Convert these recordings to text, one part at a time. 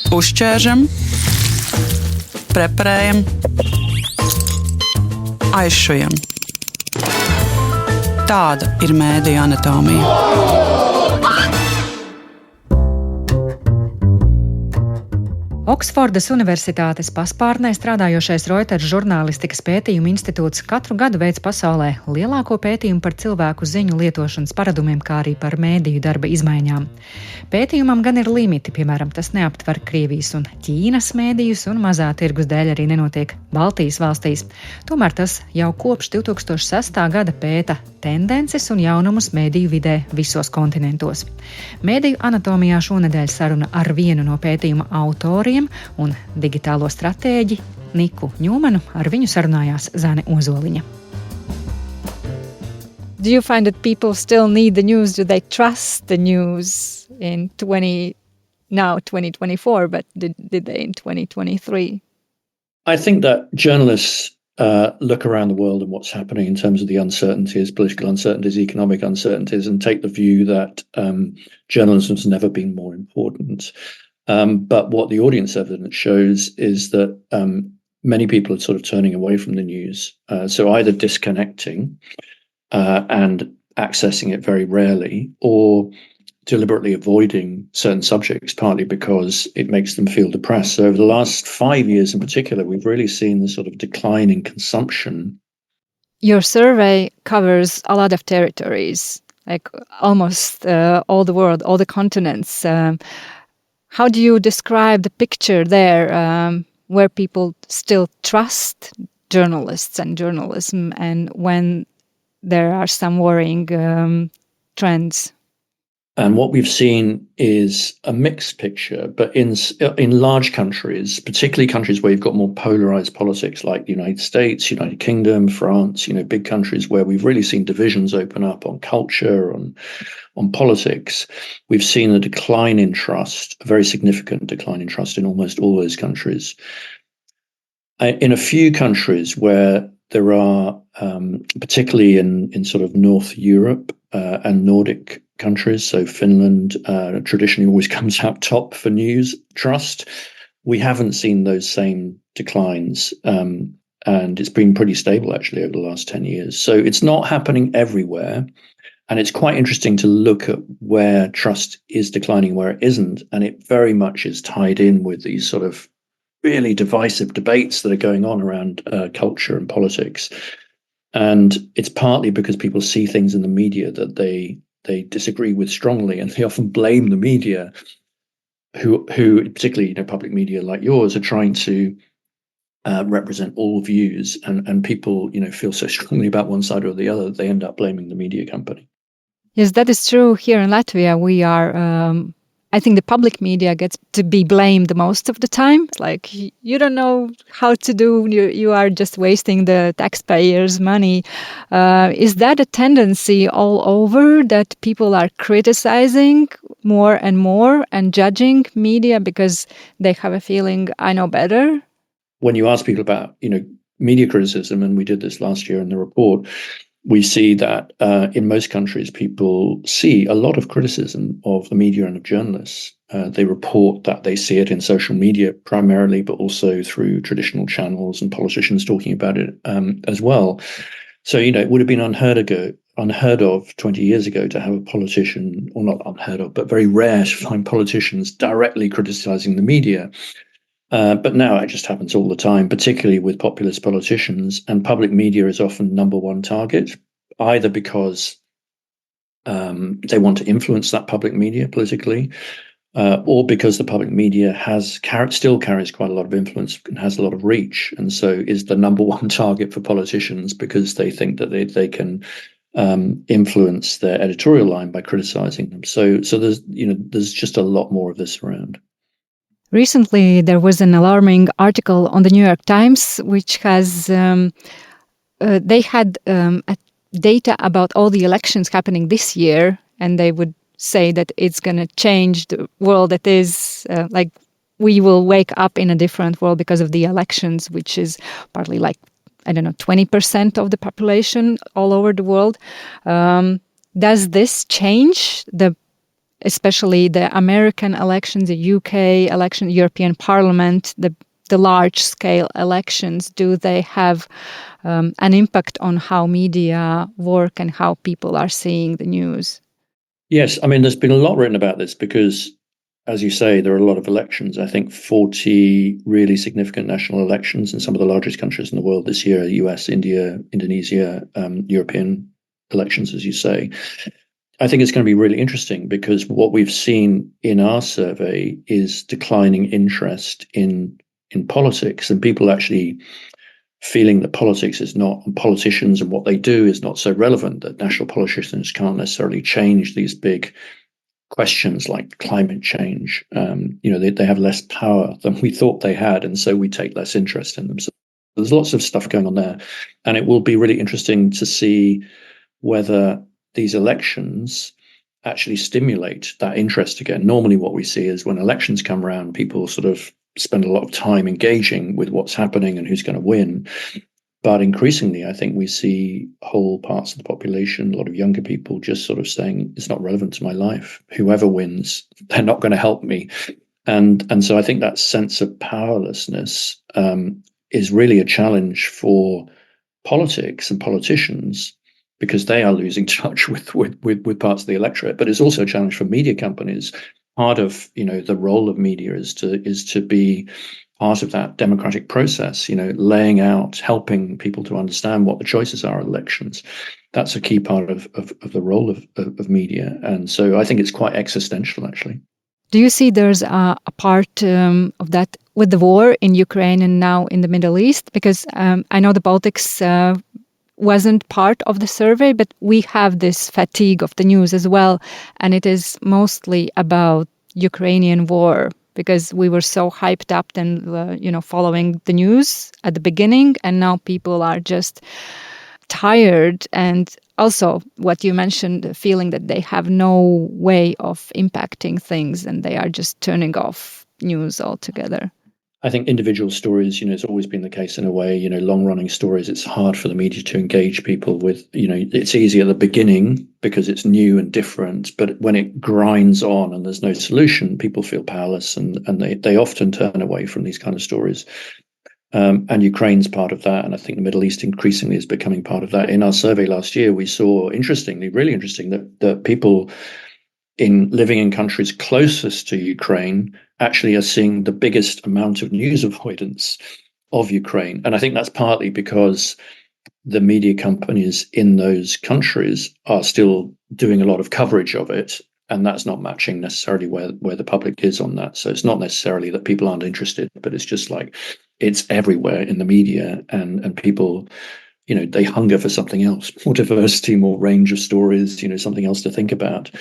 Uzķēršam, preparējam, aizšujam. Tāda ir mēdīju anatomija. Oksfordas Universitātes paspārnē strādājošais Reuters žurnālistikas pētījumu institūts katru gadu veic pasaulē lielāko pētījumu par cilvēku, ziņu, lietošanas, paradumiem, kā arī par Mediju, darba, izmaiņām. Pētījumam gan ir limiti, piemēram, tas neaptver Krievijas un Ķīnas mēdījus un mazā tirgus dēļ arī nenotiek Baltijas valstīs. Tomēr tas jau kopš 2006. gada pēta tendences un jaunumus mediju vidē visos kontinentos. Mediju anatomijā šonedēļ saruna ar vienu no pētījuma autoriem un digitālo stratēģi Niku Ņūmanu. Ar viņu sarunājās Zane Ozoliņa. Do you find that people still need the news? Do they trust the news in 2024, but did they in 2023? I think that journalists look around the world and what's happening in terms of the uncertainties, political uncertainties, economic uncertainties, and take the view that journalism has never been more important. But what the audience evidence shows is that many people are sort of turning away from the news. So either disconnecting and accessing it very rarely, or deliberately avoiding certain subjects, partly because it makes them feel depressed. So over the last 5 years in particular, we've really seen the sort of decline in consumption. Your survey covers a lot of territories, like almost all the world, all the continents. How do you describe the picture there where people still trust journalists and journalism, and when there are some worrying trends? And what we've seen is a mixed picture, but in large countries, particularly countries where you've got more polarized politics like the United States, United Kingdom, France, big countries where we've really seen divisions open up on culture, on politics, we've seen a decline in trust, a very significant decline in trust in almost all those countries. In a few countries where there are, particularly in sort of North Europe and Nordic countries, so Finland traditionally always comes out top for news trust, we haven't seen those same declines, and it's been pretty stable actually over the last 10 years. So it's not happening everywhere, and it's quite interesting to look at where trust is declining, where it isn't, and it very much is tied in with these sort of really divisive debates that are going on around culture and politics. And it's partly because people see things in the media that they disagree with strongly, and they often blame the media, who particularly public media like yours are trying to represent all views, and people feel so strongly about one side or the other that they end up blaming the media company. Yes, that is true. Here in Latvia, we are. I think the public media gets to be blamed most of the time. Like, you don't know how to do, you are just wasting the taxpayers' money. Is that a tendency all over, that people are criticizing more and more and judging media because they have a feeling, I know better? When you ask people about, media criticism, and we did this last year in the report, we see that in most countries, people see a lot of criticism of the media and of journalists. They report that they see it in social media primarily, but also through traditional channels and politicians talking about it as well. So, it would have been unheard of 20 years ago to have a politician, or not unheard of, but very rare to find politicians directly criticizing the media. But now it just happens all the time, particularly with populist politicians, and public media is often number one target, either because they want to influence that public media politically, or because the public media still carries quite a lot of influence and has a lot of reach, and so is the number one target for politicians because they think that they can influence their editorial line by criticizing them. So there's just a lot more of this around. Recently, there was an alarming article on the New York Times, which has they had data about all the elections happening this year, and they would say that it's going to change the world. That is like we will wake up in a different world because of the elections, which is partly 20% of the population all over the world. Does this change the especially the American elections, the UK election, European Parliament, the large-scale elections, do they have an impact on how media work and how people are seeing the news? Yes, I mean, there's been a lot written about this because, as you say, there are a lot of elections. I think 40 really significant national elections in some of the largest countries in the world this year, US, India, Indonesia, European elections, as you say. I think it's going to be really interesting because what we've seen in our survey is declining interest in politics, and people actually feeling that politics is not, and politicians and what they do is not so relevant, that national politicians can't necessarily change these big questions like climate change. They have less power than we thought they had, and so we take less interest in them. So there's lots of stuff going on there, and it will be really interesting to see whether these elections actually stimulate that interest again. Normally what we see is when elections come around, people sort of spend a lot of time engaging with what's happening and who's going to win. But increasingly, I think we see whole parts of the population, a lot of younger people, just sort of saying, it's not relevant to my life. Whoever wins, they're not going to help me. And so I think that sense of powerlessness is really a challenge for politics and politicians, because they are losing touch with parts of the electorate. But it's also a challenge for media companies. Part of the role of media is to be part of that democratic process, laying out, helping people to understand what the choices are in elections. That's a key part of the role of media. And so I think it's quite existential, actually. Do you see there's a part of that with the war in Ukraine and now in the Middle East? Because I know the politics wasn't part of the survey, but we have this fatigue of the news as well. And it is mostly about Ukrainian war, because we were so hyped up and, following the news at the beginning. And now people are just tired. And also what you mentioned, the feeling that they have no way of impacting things and they are just turning off news altogether. I think individual stories, it's always been the case in a way, long-running stories, it's hard for the media to engage people with, it's easy at the beginning because it's new and different, but when it grinds on and there's no solution, people feel powerless and they often turn away from these kind of stories. And Ukraine's part of that, and I think the Middle East increasingly is becoming part of that. In our survey last year, we saw, really interesting, that people living in countries closest to Ukraine actually are seeing the biggest amount of news avoidance of Ukraine. And I think that's partly because the media companies in those countries are still doing a lot of coverage of it, and that's not matching necessarily where the public is on that. So it's not necessarily that people aren't interested, but it's just like it's everywhere in the media, and people, they hunger for something else, more diversity, more range of stories, something else to think about.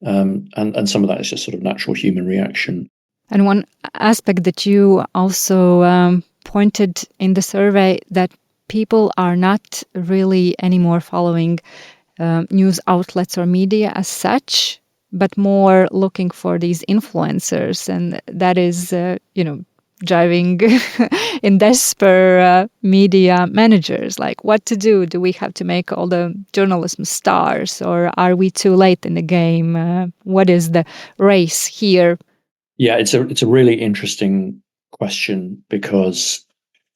And some of that is just sort of natural human reaction. And one aspect that you also pointed in the survey, that people are not really anymore following news outlets or media as such, but more looking for these influencers. And that is, driving in despair media managers, like what to do. Do we have to make all the journalism stars, or are we too late in the game? What is the race here? Yeah, it's a really interesting question, because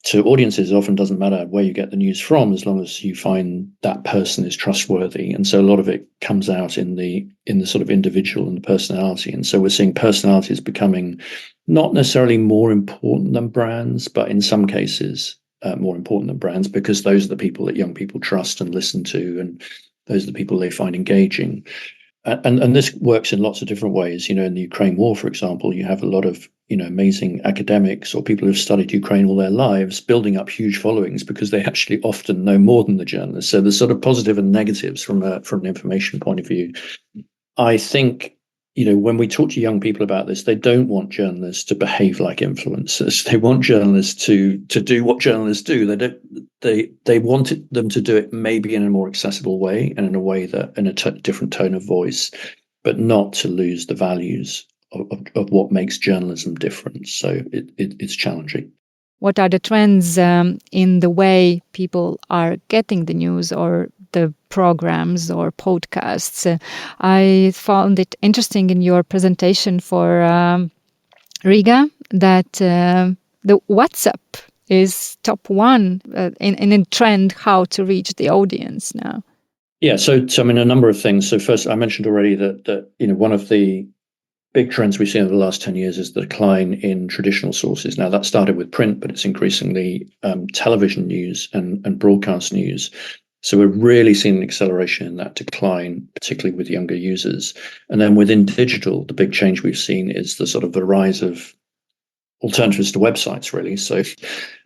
to audiences, it often doesn't matter where you get the news from, as long as you find that person is trustworthy. And so a lot of it comes out in the sort of individual and the personality. And so we're seeing personalities becoming not necessarily more important than brands, but in some cases more important than brands, because those are the people that young people trust and listen to, and those are the people they find engaging. And this works in lots of different ways. In the Ukraine war, for example, you have a lot of amazing academics or people who've studied Ukraine all their lives building up huge followings because they actually often know more than the journalists. So there's sort of positive and negatives from an information point of view. I think when we talk to young people about this, they don't want journalists to behave like influencers. They want journalists to do what journalists do. They want them to do it maybe in a more accessible way, and in a way that in a different tone of voice, but not to lose the values of what makes journalism different. So it's challenging. What are the trends in the way people are getting the news, or the programs or podcasts. I found it interesting in your presentation for Riga that the WhatsApp is top one in a trend how to reach the audience now. Yeah, so I mean, a number of things. So first, I mentioned already that one of the big trends we've seen over the last 10 years is the decline in traditional sources. Now, that started with print, but it's increasingly television news and broadcast news. So we're really seeing an acceleration in that decline, particularly with younger users. And then within digital, the big change we've seen is the rise of alternatives to websites, really. So,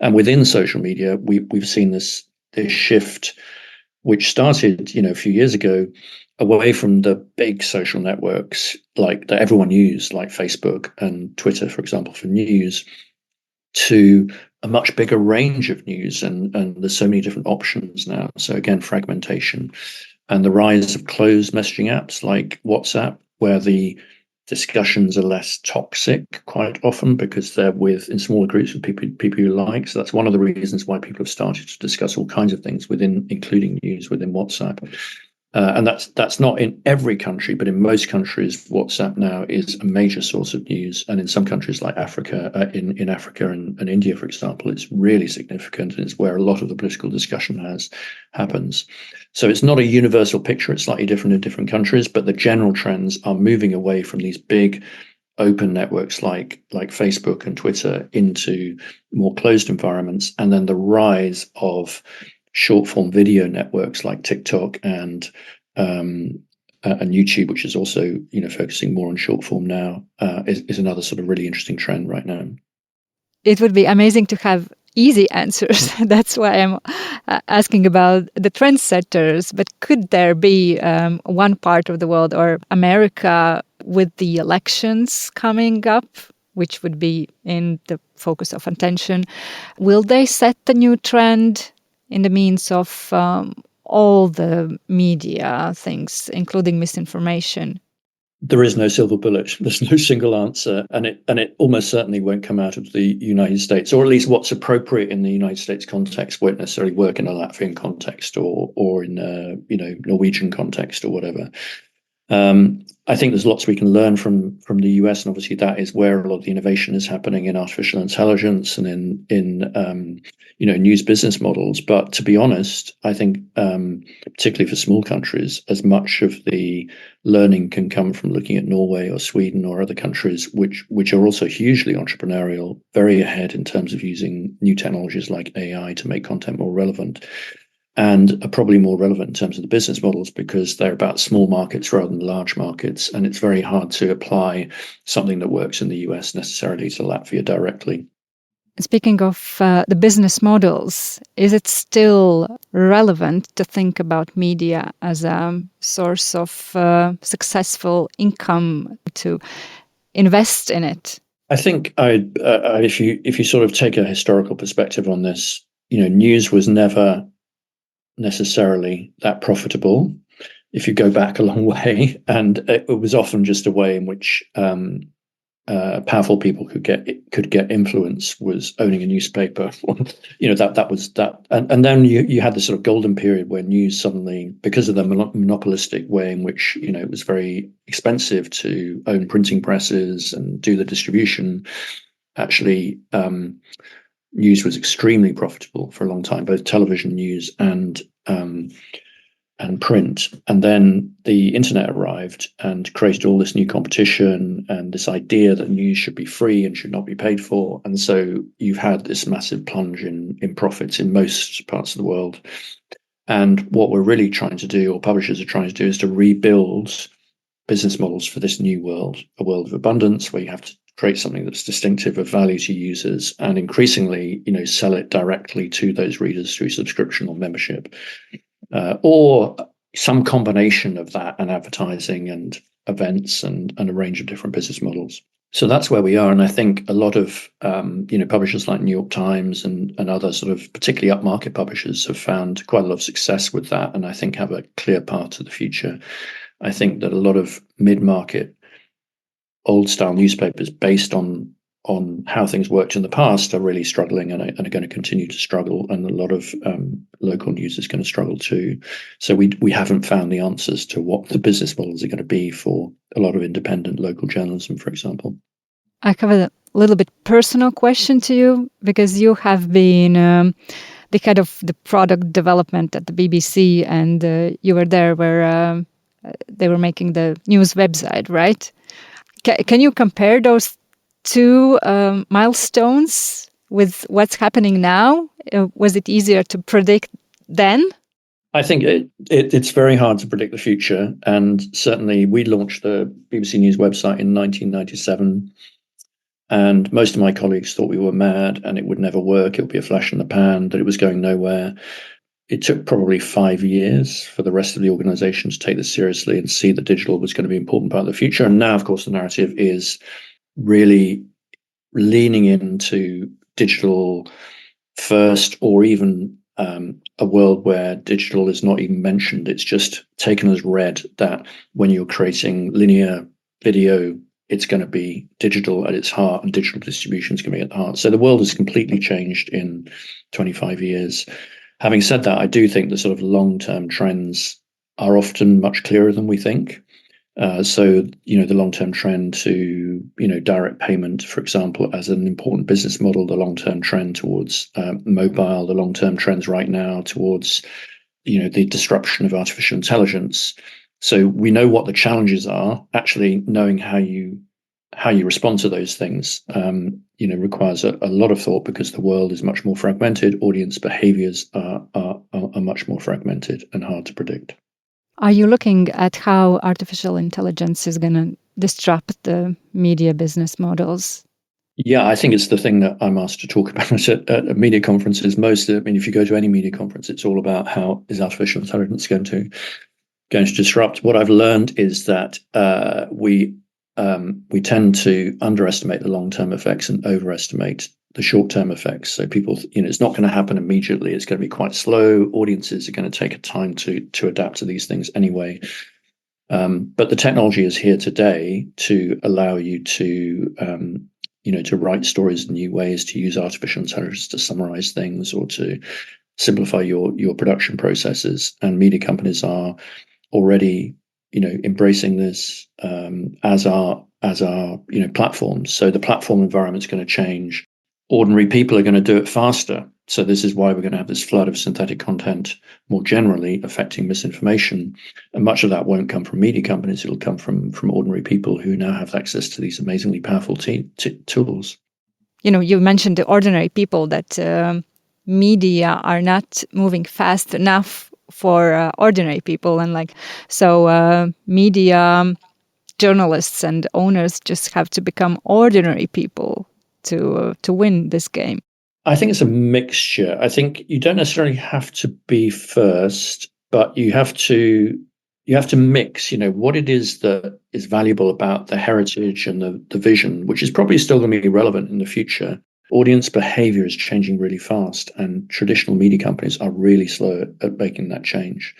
and within social media, we've seen this shift, which started, a few years ago, away from the big social networks like that everyone used, like Facebook and Twitter, for example, for news, to a much bigger range of news, and there's so many different options now. So again, fragmentation and the rise of closed messaging apps like WhatsApp, where the discussions are less toxic quite often because they're in smaller groups with people you like. So that's one of the reasons why people have started to discuss all kinds of things including news within WhatsApp. And that's not in every country, but in most countries, WhatsApp now is a major source of news. And in some countries like Africa, in Africa and India, for example, it's really significant, and it's where a lot of the political discussion happens. So it's not a universal picture. It's slightly different in different countries, but the general trends are moving away from these big open networks like Facebook and Twitter into more closed environments. And then the rise of short form video networks like TikTok and YouTube, which is also focusing more on short form now, is another sort of really interesting trend right now. It would be amazing to have easy answers. That's why I'm asking about the trendsetters. But could there be one part of the world, or America, with the elections coming up, which would be in the focus of attention? Will they set the new trend in the means of all the media things, including misinformation? There is no silver bullet. There's no single answer, and it almost certainly won't come out of the United States, or at least what's appropriate in the United States context won't necessarily work in a Latvian context or in a Norwegian context or whatever. I think there's lots we can learn from the US, and obviously that is where a lot of the innovation is happening in artificial intelligence and in news business models. But to be honest, I think particularly for small countries, as much of the learning can come from looking at Norway or Sweden or other countries which are also hugely entrepreneurial, very ahead in terms of using new technologies like AI to make content more relevant, and are probably more relevant in terms of the business models because they're about small markets rather than large markets. And it's very hard to apply something that works in the US necessarily to Latvia directly. Speaking of the business models, is it still relevant to think about media as a source of successful income, to invest in it? I think if you sort of take a historical perspective on this, news was never necessarily that profitable if you go back a long way, and it was often just a way in which powerful people could get influence, was owning a newspaper. that was that, and then you had this sort of golden period where news suddenly, because of the monopolistic way in which it was very expensive to own printing presses and do the distribution, actually news was extremely profitable for a long time, both television news and print. And then the internet arrived and created all this new competition and this idea that news should be free and should not be paid for. And so you've had this massive plunge in profits in most parts of the world. And what we're really trying to do, or publishers are trying to do, is to rebuild business models for this new world, a world of abundance where you have to create something that's distinctive, of value to users, and increasingly, sell it directly to those readers through subscription or membership, or some combination of that and advertising and events and a range of different business models. So that's where we are. And I think a lot of, publishers like New York Times and other sort of particularly upmarket publishers have found quite a lot of success with that, and I think have a clear path to the future. I think that a lot of mid-market old style newspapers based on on how things worked in the past are really struggling and are going to continue to struggle, and a lot of local news is going to struggle too. So we haven't found the answers to what the business models are going to be for a lot of independent local journalism, for example. I have a little bit personal question to you, because you have been the head of the product development at the BBC, and you were there where they were making the news website, right? Can you compare those two milestones with what's happening now? Was it easier to predict then? I think it's very hard to predict the future. And certainly we launched the BBC News website in 1997. And most of my colleagues thought we were mad and it would never work. It would be a flash in the pan, that it was going nowhere. It took probably 5 years for the rest of the organization to take this seriously and see that digital was going to be an important part of the future. And now, of course, the narrative is really leaning into digital first, or even a world where digital is not even mentioned. It's just taken as read that when you're creating linear video, it's going to be digital at its heart, and digital distribution is going to be at the heart. So the world has completely changed in 25 years. Having said that, I do think the sort of long-term trends are often much clearer than we think. So, the long-term trend to, direct payment, for example, as an important business model, the long-term trend towards mobile, the long-term trends right now towards, the disruption of artificial intelligence. So we know what the challenges are. Actually knowing how you respond to those things, requires a lot of thought, because the world is much more fragmented. Audience behaviors are much more fragmented and hard to predict. Are you looking at how artificial intelligence is going to disrupt the media business models? Yeah, I think it's the thing that I'm asked to talk about at media conferences most. I mean, if you go to any media conference, it's all about how is artificial intelligence going to disrupt. What I've learned is that we tend to underestimate the long-term effects and overestimate the short-term effects. So people, it's not going to happen immediately. It's going to be quite slow. Audiences are going to take a time to adapt to these things anyway. But the technology is here today to allow you to, to write stories in new ways, to use artificial intelligence to summarize things, or to simplify your production processes. And media companies are already, embracing this as our platforms. So the platform environment is going to change. Ordinary people are going to do it faster. So this is why we're going to have this flood of synthetic content more generally affecting misinformation. And much of that won't come from media companies. It'll come from ordinary people who now have access to these amazingly powerful tools. You mentioned the ordinary people, that media are not moving fast enough for ordinary people. And media journalists and owners just have to become ordinary people to win this game. I think it's a mixture. I think you don't necessarily have to be first, but you have to mix, what it is that is valuable about the heritage and the vision, which is probably still going to be relevant in the future. Audience behavior is changing really fast, and traditional media companies are really slow at making that change.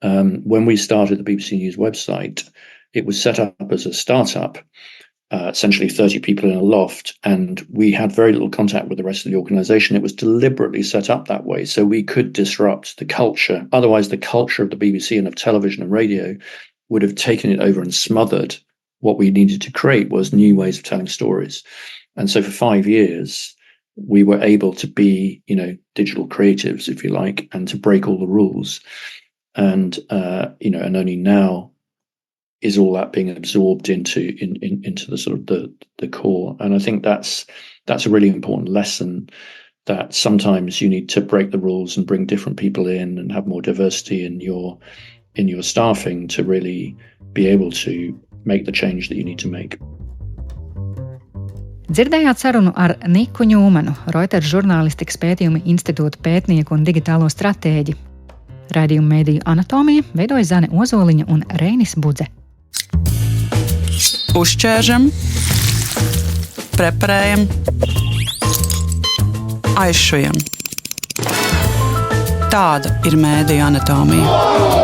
When we started the BBC News website, it was set up as a startup, essentially 30 people in a loft, and we had very little contact with the rest of the organization. It was deliberately set up that way so we could disrupt the culture. Otherwise, the culture of the BBC and of television and radio would have taken it over and smothered. What we needed to create was new ways of telling stories. And so for 5 years, we were able to be, digital creatives, if you like, and to break all the rules. And, and only now is all that being absorbed into the sort of the core. And I think that's a really important lesson, that sometimes you need to break the rules and bring different people in and have more diversity in your staffing to really be able to make the change that you need to make. Dzirdējāt sarunu ar Niku Ņūmanu, Reuters žurnālistikas pētījuma institūta pētnieku un digitālo stratēģi. Raidījumu Mediju anatomija veidoja Zane Ozoliņa un Reinis Budze. Uzķēršam, preparējam, aizšujam. Tāda ir Mediju anatomija.